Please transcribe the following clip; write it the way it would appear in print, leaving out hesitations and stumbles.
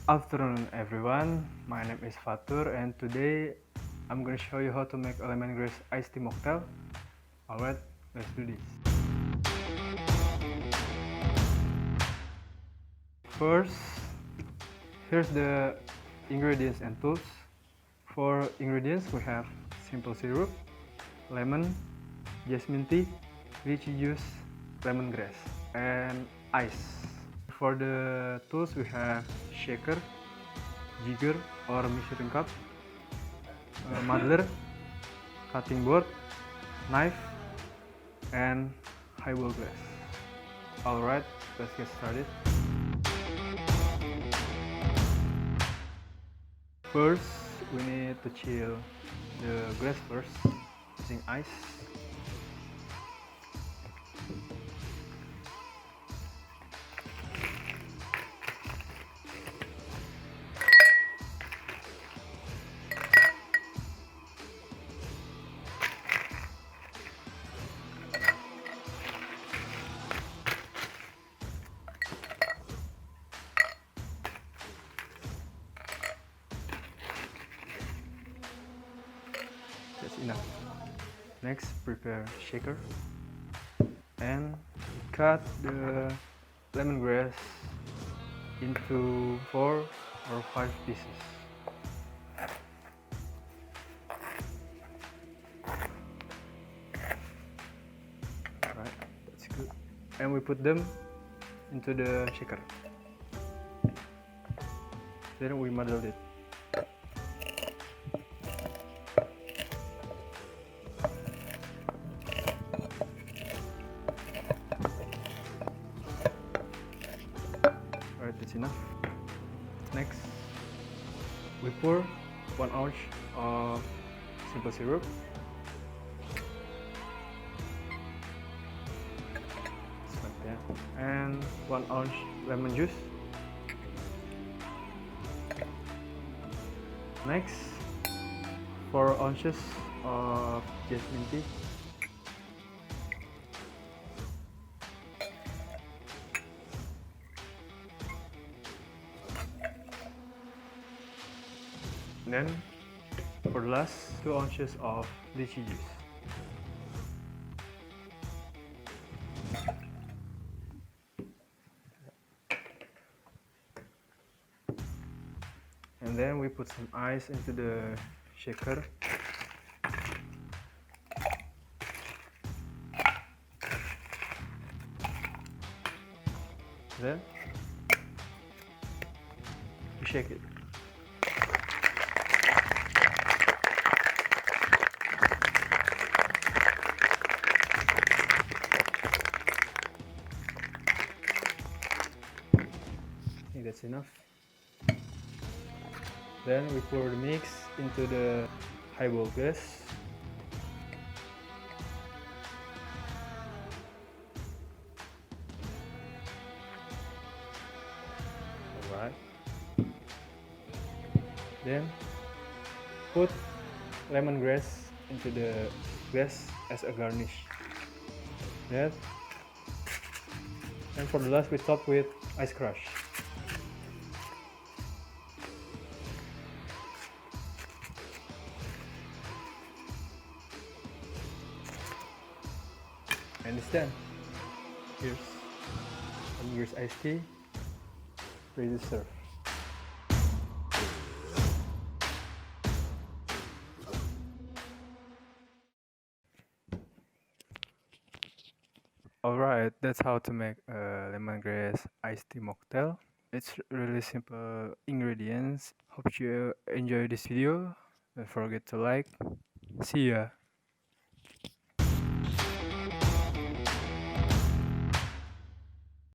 Afternoon everyone, my name is Fatur and today I'm gonna show you how to make a lemongrass iced tea mocktail. Alright, let's do this. First, here's the ingredients and tools. For ingredients we have simple syrup, lemon, jasmine tea, lychee juice, lemongrass, and ice. For the tools we have shaker, jigger or measuring cup, muddler, cutting board, knife, and highball glass. Alright, let's get started. First, we need to chill the glass first using ice. That's enough. Next, prepare shaker and cut the lemongrass into 4 or 5 pieces. Right, that's good. And we put them into the shaker. Then we muddle it. Alright, that's enough. Next, we pour 1 ounce of simple syrup, just like that, and 1 ounce lemon juice. Next, 4 ounces of jasmine tea. Then, for the last, 2 ounces of lychee juice. And then we put some ice into the shaker. Then we shake it. I think that's enough. Then we pour the mix into the highball glass. Alright. Then put lemongrass into the glass as a garnish. That. And for the last, we top with ice crush. And it's done. Here's iced tea, ready to serve. Alright, that's how to make a lemongrass iced tea mocktail. It's really simple ingredients. Hope you enjoy this video. Don't forget to like. See ya.